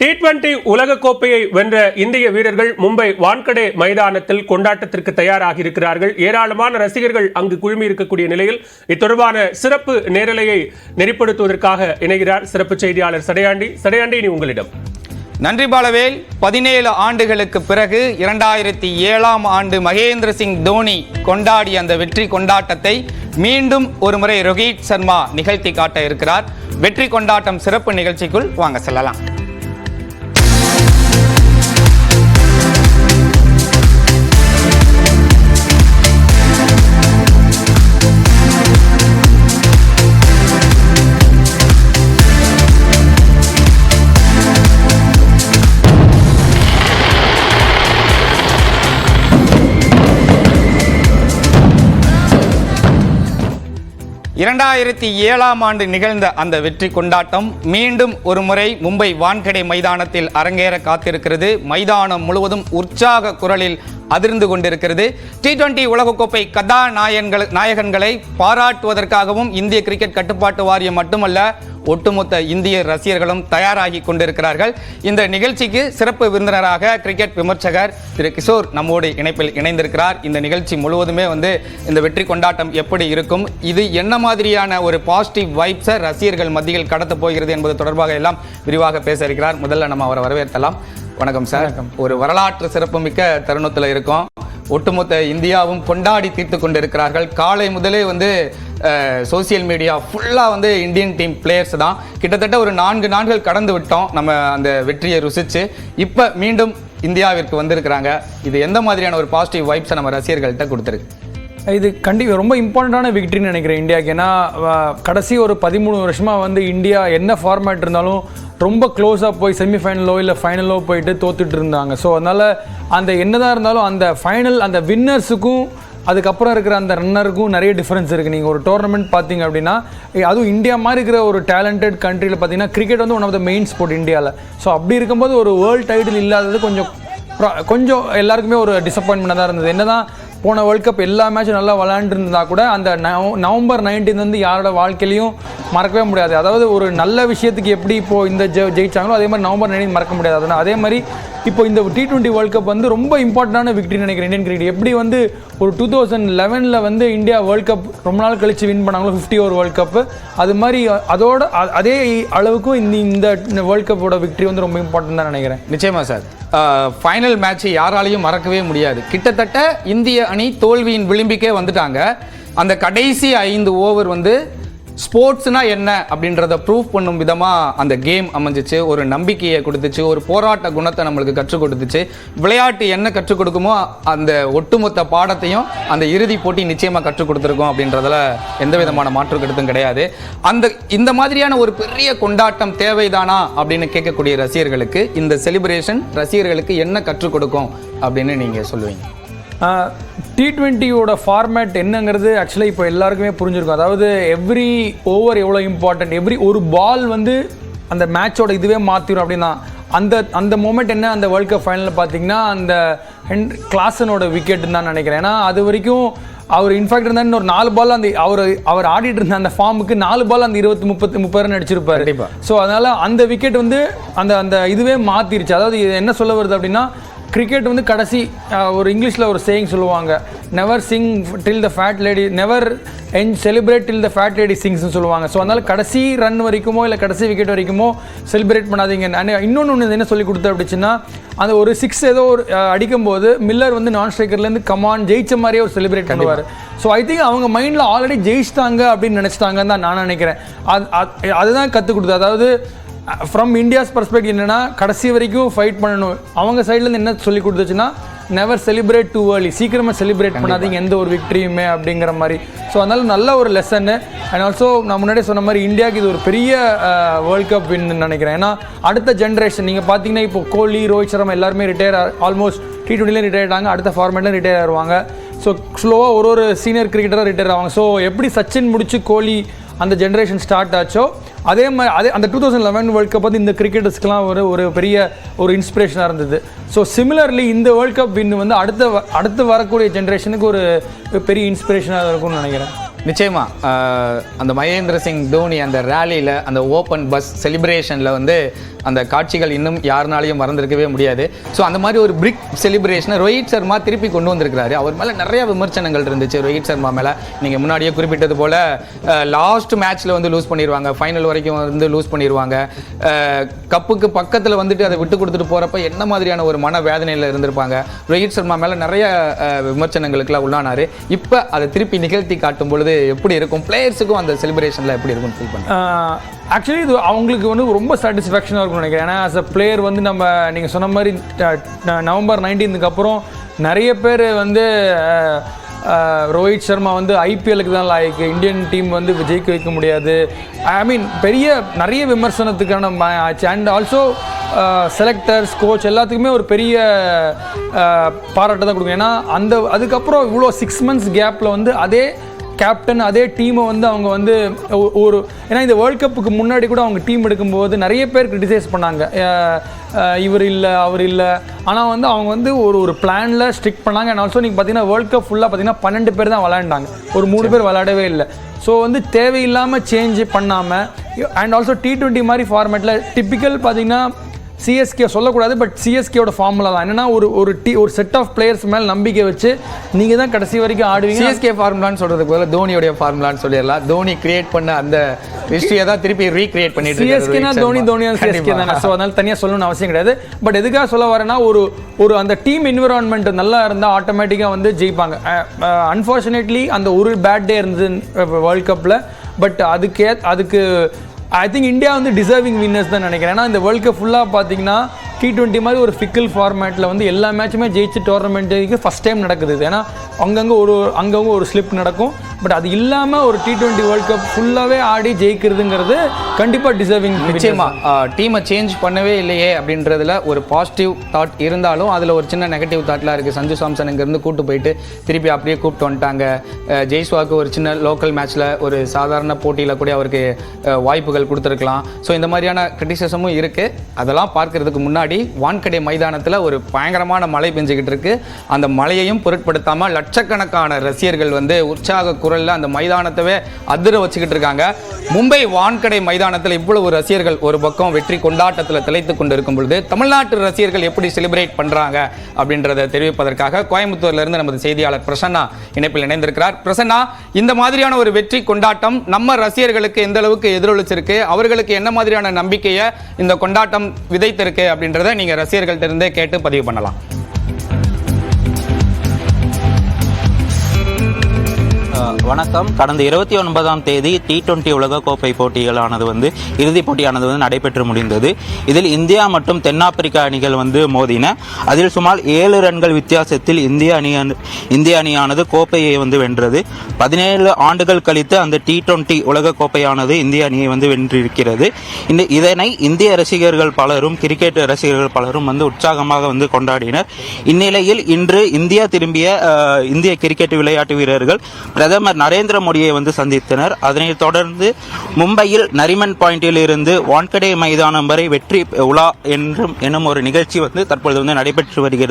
T20 உலகக்கோப்பையை வென்ற இந்திய வீரர்கள் மும்பை வான்கடே மைதானத்தில் கொண்டாட்டத்திற்கு தயாராகி இருக்கிறார்கள். ஏராளமான ரசிகர்கள் அங்கு குழுமி இருக்கக்கூடிய நிலையில் இத்தொடர்பான சிறப்பு நேரலையை நெறிப்படுத்துவதற்காக இணைகிறார் சிறப்பு செய்தியாளர் சடையாண்டி. இனி உங்களிடம். நன்றி பாலவேல். 17 ஆண்டுகளுக்கு பிறகு 2007ஆம் ஆண்டு மகேந்திர சிங் தோனி கொண்டாடிய அந்த வெற்றி கொண்டாட்டத்தை மீண்டும் ஒரு முறை ரோஹித் சர்மா நிகழ்த்தி காட்ட இருக்கிறார். வெற்றி கொண்டாட்டம் சிறப்பு நிகழ்ச்சிக்குள் வாங்க செல்லலாம். ஆம் ஆண்டு நிகழ்ந்த அந்த வெற்றி கொண்டாட்டம் மீண்டும் ஒரு முறை மும்பை வான்கடே மைதானத்தில் அரங்கேற காத்திருக்கிறது. மைதானம் முழுவதும் உற்சாக குரலில் அதிர்ந்து கொண்டிருக்கிறது. T20 உலகக்கோப்பை நாயகன்களை பாராட்டுவதற்காகவும் இந்திய கிரிக்கெட் கட்டுப்பாட்டு வாரியம் மட்டுமல்ல, ஒட்டுமொத்த இந்திய ரசிகர்களும் தயாராகி கொண்டிருக்கிறார்கள். இந்த நிகழ்ச்சிக்கு சிறப்பு விருந்தினராக கிரிக்கெட் விமர்சகர் திரு கிஷோர் நம்மோடு இணைப்பில் இணைந்திருக்கிறார். இந்த நிகழ்ச்சி முழுவதுமே இந்த வெற்றி கொண்டாட்டம் எப்படி இருக்கும், இது என்ன மாதிரியான ஒரு பாசிட்டிவ் வைப்ஸை ரசிகர்கள் மத்தியில் கடத்த போகிறது என்பது தொடர்பாக எல்லாம் விரிவாக பேச இருக்கிறார். முதல்ல நம்ம அவரை வரவேற்கலாம். வணக்கம் சார். ஒரு வரலாற்று சிறப்புமிக்க தருணத்தில் இருக்கோம். ஒட்டுமொத்த இந்தியாவும் கொண்டாடி தீர்த்து கொண்டிருக்கிறார்கள். காலை முதலே சோசியல் மீடியா ஃபுல்லாக இந்தியன் டீம் பிளேயர்ஸ் தான். கிட்டத்தட்ட ஒரு 4 நாட்கள் கடந்து விட்டோம் நம்ம அந்த வெற்றியை ருசிச்சு. இப்போ மீண்டும் இந்தியாவிற்கு வந்திருக்கிறாங்க. இது எந்த மாதிரியான ஒரு பாசிட்டிவ் வைப்ஸை நம்ம ரசிகர்கள்ட்ட கொடுத்துருக்கு? இது கண்டிப்பாக ரொம்ப இம்பார்ட்டண்டான விக்ட்ரின்னு நினைக்கிறேன் இந்தியாவுக்கு. ஏன்னா கடைசி ஒரு 13 வருஷமாக இந்தியா என்ன ஃபார்மேட் இருந்தாலும் ரொம்ப க்ளோஸாக போய் செமிஃபைனலோ இல்லை ஃபைனலோ போயிட்டு தோத்துட்டு இருந்தாங்க. ஸோ அதனால் அந்த என்னதான் இருந்தாலும் அந்த ஃபைனல் அந்த வின்னர்ஸுக்கும் அதுக்கப்புறம் இருக்கிற அந்த ரன்னருக்கும் நிறைய டிஃப்ரென்ஸ் இருக்குது. நீங்கள் ஒரு டோர்னமெண்ட் பார்த்தீங்க அப்படின்னா, அதுவும் இந்தியா மாதிரி இருக்கிற ஒரு டேலண்டட் கண்ட்ரியில் பார்த்தீங்கன்னா cricket one of the main sport இந்தியாவில். ஸோ அப்படி இருக்கும்போது ஒரு வேர்ல்டு டைட்டில் இல்லாதது கொஞ்சம் எல்லாருக்குமே ஒரு டிசப்பாயின்மெண்ட்டாக தான் இருந்தது. என்ன தான் போன வேர்ல்ட் கப் எல்லா மேட்சும் நல்லா விளையாண்டுருந்தா கூட அந்த நவம்பர் 19 யாரோட வாழ்க்கையிலையும் மறக்கவே முடியாது. அதாவது ஒரு நல்ல விஷயத்துக்கு எப்படி இப்போது இந்த ஜெயிச்சாங்களோ அதே மாதிரி நவம்பர் 19 மறக்க முடியாது. அதே மாதிரி இப்போ இந்த T20 வேர்ல்ட் கப் ரொம்ப இம்பார்ட்டண்டான விக்ட்ரி நினைக்கிறேன் இந்தியன் கிரிக்கெட். எப்படி ஒரு 2011 இந்தியா வேர்ல்ட் கப் ரொம்ப நாள் கழித்து வின் பண்ணாங்களோ 50 ஓவர் வேர்ல்ட் கப், அது மாதிரி அதே அளவுக்கும் இந்த வேர்ல்ட் கப்போட விக்ட்ரி ரொம்ப இம்பார்ட்டன் தான் நினைக்கிறேன். நிச்சயமா சார். ஃபைனல் மேட்ச் யாராலையும் மறக்கவே முடியாது. கிட்டத்தட்ட இந்திய அணி தோல்வியின் விளிம்பிக்கே வந்துட்டாங்க. அந்த கடைசி 5 ஓவர் ஸ்போர்ட்ஸ்னா என்ன அப்படின்றத ப்ரூவ் பண்ணும் விதமாக அந்த கேம் அமைஞ்சிச்சு. ஒரு நம்பிக்கையை கொடுத்துச்சு, ஒரு போராட்ட குணத்தை நம்மளுக்கு கற்றுக் கொடுத்துச்சு. விளையாட்டு என்ன கற்றுக் கொடுக்குமோ அந்த ஒட்டுமொத்த பாடத்தையும் அந்த இறுதி போட்டி நிச்சயமாக கற்றுக் கொடுத்துருக்கோம் அப்படின்றதுல எந்த விதமான மாற்று கருத்தும் கிடையாது. இந்த மாதிரியான ஒரு பெரிய கொண்டாட்டம் தேவைதானா அப்படின்னு கேட்கக்கூடிய ரசிகர்களுக்கு இந்த செலிப்ரேஷன் ரசிகர்களுக்கு என்ன கற்றுக் கொடுக்கும் அப்படின்னு நீங்கள் சொல்லுவீங்க? T20யோட ஃபார்மேட் என்னங்கிறது ஆக்சுவலாக இப்போ எல்லாருக்குமே புரிஞ்சிருக்கும். அதாவது எவ்ரி ஓவர் எவ்வளோ இம்பார்ட்டன்ட், எவ்ரி ஒரு பால் அந்த மேட்சோட இதுவே மாற்றிடும் அப்படின்னா அந்த மூமெண்ட் என்ன அந்த வேர்ல்ட் கப் ஃபைனலில் பார்த்தீங்கன்னா அந்த கிளாசனோட விக்கெட்டுன்னு தான் நினைக்கிறேன். ஏன்னா அது வரைக்கும் அவர் இன்ஃபேக்ட் இருந்தால் இன்னொரு 4 பால் அவர் ஆடிட்டு இருந்த அந்த ஃபார்முக்கு 4 பால் அந்த 20-30 ரன் அடிச்சிருப்பாரு. ஸோ அதனால் அந்த விக்கெட் அந்த இதுவே மாற்றிருச்சு. அதாவது என்ன சொல்ல வருது அப்படின்னா, கிரிக்கெட் கடைசி ஒரு இங்கிலீஷில் ஒரு சேயிங் சொல்லுவாங்க, நெவர் சிங் டில் த ஃபேட் லேடி, நெவர் செலிப்ரேட் டில் த ஃபேட் லேடி சிங்ஸ்னு சொல்லுவாங்க. ஸோ அதனால் கடைசி ரன் வரைக்குமோ இல்லை கடைசி விக்கெட் வரைக்குமோ செலிப்ரேட் பண்ணாதீங்க. இன்னொன்று என்ன சொல்லி கொடுத்து அப்படிச்சுன்னா, அந்த ஒரு 6 ஏதோ ஒரு அடிக்கும்போது மில்லர் நான் ஸ்ட்ரைக்கர்லேருந்து கமான் ஜெயிச்ச மாதிரியே ஒரு செலிப்ரேட் பண்ணுவார். ஸோ ஐ திங்க் அவங்க மைண்டில் ஆல்ரெடி ஜெயிச்சிட்டாங்க அப்படின்னு நினச்சிட்டாங்கன்னு தான் நான் நினைக்கிறேன். அதுதான் கற்றுக் கொடுத்தது. அதாவது ஃப்ரம் இந்தியாஸ் பர்ஸ்பெக்டிவ் என்னென்னா, கடைசி வரைக்கும் ஃபைட் பண்ணணும். அவங்க சைட்லேருந்து என்ன சொல்லி கொடுத்துச்சுன்னா, நெவர் செலிப்ரேட் டூ ஏர்லி, சீக்கிரமாக செலிப்ரேட் பண்ணாதீங்க எந்த ஒரு விக்ட்ரியுமே அப்படிங்கிற மாதிரி. ஸோ அதனால் நல்ல ஒரு லெசன்னு. அண்ட் ஆல்சோ நான் முன்னாடியே சொன்ன மாதிரி இந்தியாவுக்கு இது ஒரு பெரிய வேர்ல்ட் கப் வின்னு நினைக்கிறேன். ஏன்னா அடுத்த ஜென்ரேஷன் நீங்கள் பார்த்தீங்கன்னா இப்போ கோலி, ரோஹித் சர்மா எல்லாருமே ஆல்மோஸ்ட் T20லேயும் ரிட்டையர் ஆகிட்டாங்க, அடுத்த ஃபார்மேட்லேயும் ரிட்டையர் ஆகிடுவாங்க. ஸோ ஸ்லோவாக ஒரு சீனியர் கிரிக்கெட்டராக ரிட்டையர் ஆவாங்க. ஸோ எப்படி சச்சின் முடிச்சு கோலி அந்த ஜென்ரேஷன் ஸ்டார்ட் ஆச்சோ அதே மாதிரி அந்த 2011 வேர்ல்ட் கப் இந்த கிரிக்கெட்டர்ஸ்க்குலாம் ஒரு பெரிய ஒரு இன்ஸ்பிரேஷனாக இருந்தது. ஸோ சிமிலர்லி இந்த வேர்ல்ட் கப் வின் அடுத்து வரக்கூடிய ஜென்ரேஷனுக்கு ஒரு பெரிய இன்ஸ்பிரேஷனாக இருக்கும்னு நினைக்கிறேன். நிச்சயமா அந்த மகேந்திர சிங் தோனி அந்த ரேலியில் அந்த ஓப்பன் பஸ் செலிப்ரேஷனில் அந்த காட்சிகள் இன்னும் யாருனாலையும் மறந்திருக்கவே முடியாது. ஸோ அந்த மாதிரி ஒரு பிரிக் செலிப்ரேஷனை ரோஹித் சர்மா திருப்பி கொண்டு வந்திருக்கிறாரு. அவர் மேலே நிறைய விமர்சனங்கள் இருந்துச்சு ரோஹித் சர்மா மேலே. நீங்கள் முன்னாடியே குறிப்பிட்டது போல் லாஸ்ட் மேட்ச்சில் வந்து லூஸ் பண்ணிடுவாங்க, ஃபைனல் வரைக்கும் வந்து லூஸ் பண்ணிடுவாங்க, கப்புக்கு பக்கத்தில் வந்துட்டு அதை விட்டு கொடுத்துட்டு போகிறப்ப என்ன மாதிரியான ஒரு மன வேதனையில் இருந்திருப்பாங்க. ரோஹித் சர்மா மேலே நிறைய விமர்சனங்களுக்குலாம் உள்ளானாரு. இப்போ அதை திருப்பி நிகழ்த்தி காட்டும் பொழுது எப்படி இருக்கும், பிளேயர்ஸுக்கும் அந்த செலிப்ரேஷனில் எப்படி இருக்கும்னு ஃபீல் பண்ணுறேன்? ஆக்சுவலி இது அவங்களுக்கு வந்து ரொம்ப சாட்டிஸ்ஃபேக்ஷனாக இருக்கும்னு நினைக்கிறேன். ஏன்னா ஆஸ் அ பிளேயர் வந்து நம்ம நீங்கள் சொன்ன மாதிரி நவம்பர் 19க்கு அப்புறம் நிறைய பேர் வந்து ரோஹித் சர்மா வந்து ஐபிஎலுக்கு தான் லாய்க்கு, இந்தியன் டீம் வந்து ஜெயிக்க வைக்க முடியாது, ஐ மீன் நிறைய விமர்சனத்துக்கான அண்ட் ஆல்சோ செலக்டர்ஸ் கோச் எல்லாத்துக்குமே ஒரு பெரிய பாராட்டு தான் கொடுக்கும். ஏன்னா அதுக்கப்புறம் இவ்வளோ 6 months கேப்பில் வந்து அதே கேப்டன் அதே டீமை வந்து அவங்க வந்து ஒரு ஏன்னா இந்த வேர்ல்ட் கப்புக்கு முன்னாடி கூட அவங்க டீம் எடுக்கும்போது நிறைய பேர் கிரிட்டிசைஸ் பண்ணாங்க, இவர் இல்லை அவர் இல்லை. ஆனால் வந்து அவங்க வந்து ஒரு பிளானில் ஸ்ட்ரிக் பண்ணாங்க. அண்ட் ஆல்சோ நீங்கள் பார்த்தீங்கன்னா வேர்ல்ட் கப் ஃபுல்லாக பார்த்தீங்கன்னா 12 பேர் தான் விளையாண்டாங்க, ஒரு 3 பேர் விளையாடவே இல்லை. ஸோ வந்து தேவையில்லாமல் சேஞ்ச் பண்ணாமல் அண்ட் ஆல்சோ T20 மாதிரி ஃபார்மேட்டில் டிப்பிக்கல் பார்த்தீங்கன்னா சிஎஸ்கே சொல்லக்கூடாது, பட் சிஎஸ்கேயோட ஃபார்முலா தான் என்னன்னா ஒரு செட் ஆஃப் பிளேயர்ஸ் மேலே நம்பிக்கை வச்சு நீங்கள் தான் கடைசி வரைக்கும் ஆடுவீங்க. சிஎஸ்கே ஃபார்முலான்னு சொல்கிறதுக்கு பதிலாக தோனியோடைய ஃபார்முலான்னு சொல்லிடலாம். தோனி கிரியேட் பண்ண அந்த ஹிஸ்ட்ரியை தான் திருப்பி ரீக்ரியேட் பண்ணிட்டு சிஎஸ்கேனா தோனியா சிஎஸ்கே தானே. ஸோ அதனால தனியாக சொல்லணும்னு அவசியம் கிடையாது. பட் எதுக்காக சொல்ல வரேன்னா ஒரு அந்த டீம் என்விரான்மெண்ட் நல்லா இருந்தால் ஆட்டோமேட்டிக்காக வந்து ஜெயிப்பாங்க. அன்ஃபார்ச்சுனேட்லி அந்த ஒரு பேட் டே இருந்தது வேர்ல்ட் கப்பில். பட் அதுக்கு ஐ திங்க் இந்தியா வந்து டிசர்விங் வின்னர்ஸ் தான் நினைக்கிறேன். ஏன்னா இந்த வேர்ல்ட் கப் ஃபுல்லாக பார்த்தீங்கன்னா T20 மாதிரி ஒரு ஃபிக்கல் ஃபார்மேட்டில் வந்து எல்லா மேட்சுமே ஜெயிச்சு டோர்னமெண்ட்டுக்கு ஃபஸ்ட் டைம் நடக்குது. ஏன்னா அங்கங்கே ஒரு ஸ்லிப் நடக்கும். பட் அது இல்லாமல் ஒரு T20 வேர்ல்ட் கப் ஃபுல்லாகவே ஆடி ஜெயிக்கிறதுங்கிறது கண்டிப்பாக டிசர்விங். நிச்சயமாக டீமை சேஞ்ச் பண்ணவே இல்லையே அப்படின்றதுல ஒரு பாசிட்டிவ் தாட் இருந்தாலும் அதில் ஒரு சின்ன நெகட்டிவ் தாட்லாம் இருக்குது. சஞ்சு சாம்சன் இங்கேருந்து கூட்டு போயிட்டு திருப்பி அப்படியே கூப்பிட்டு வந்துட்டாங்க. ஜெய்ஸ்வாக்கு ஒரு சின்ன லோக்கல் மேட்ச்சில் ஒரு சாதாரண போட்டியில் கூட அவருக்கு வாய்ப்புகள் கொடுத்துருக்கலாம். ஸோ இந்த மாதிரியான கிரிட்டிசிசமும் இருக்குது. அதெல்லாம் பார்க்கறதுக்கு முன்னாடி வான்கடே மைதானத்தில் ஒரு பயங்கரமான மழை பெஞ்சுக்கிட்டு இருக்கு. அந்த மழையையும் பொருட்படுத்தாமல் லட்சக்கணக்கான ரசிகர்கள் வந்து உற்சாக குரல்ல அந்த மைதானத்தவே அதிர வச்சுக்கிட்டு இருக்காங்க. மும்பை வான்கடை மைதானத்தில் இவ்வளவு ரசிகர்கள் ஒரு பக்கம் வெற்றி கொண்டாட்டத்தில் திளைத்து கொண்டு இருக்கும் பொழுது தமிழ்நாட்டு ரசிகர்கள் எப்படி செலிப்ரேட் பண்றாங்க அப்படின்றத தெரிவிப்பதற்காக கோயம்புத்தூர்ல இருந்து நமது செய்தியாளர் பிரசன்னா இணைப்பில் இணைந்திருக்கிறார். பிரசன்னா, இந்த மாதிரியான ஒரு வெற்றி கொண்டாட்டம் நம்ம ரசிகர்களுக்கு எந்த அளவுக்கு எதிரொலிச்சிருக்கு, அவர்களுக்கு என்ன மாதிரியான நம்பிக்கையை இந்த கொண்டாட்டம் விதைத்திருக்கு அப்படின்றத நீங்க ரசிகர்கள்ட்ட இருந்தே கேட்டு பதிவு பண்ணலாம். வணக்கம். கடந்த 29ஆம் தேதி T20 உலகக்கோப்பை போட்டிகளானது இறுதிப் போட்டியானது நடைபெற்று முடிந்தது. இதில் இந்தியா மற்றும் தென்னாப்பிரிக்கா அணிகள் மோதின. அதில் சுமார் 7 ரன்கள் வித்தியாசத்தில் இந்திய அணியானது கோப்பையை வென்றது. 17 ஆண்டுகள் கழித்து அந்த T20 உலகக்கோப்பையானது இந்திய அணியை வென்றிருக்கிறது. இதனை இந்திய ரசிகர்கள் பலரும், கிரிக்கெட் ரசிகர்கள் பலரும் உற்சாகமாக கொண்டாடினர். இந்நிலையில் இன்று இந்தியா திரும்பிய இந்திய கிரிக்கெட் விளையாட்டு வீரர்கள் பிரதமர் நரேந்திர மோடியை சந்தித்தனர். அதனைத் தொடர்ந்து மும்பையில் நரிமன் பாயிண்டில் இருந்து வான்கடே மைதானம் வரை வெற்றி உலா எனும் ஒரு நிகழ்ச்சி தற்பொழுது நடைபெற்று வருகிறது.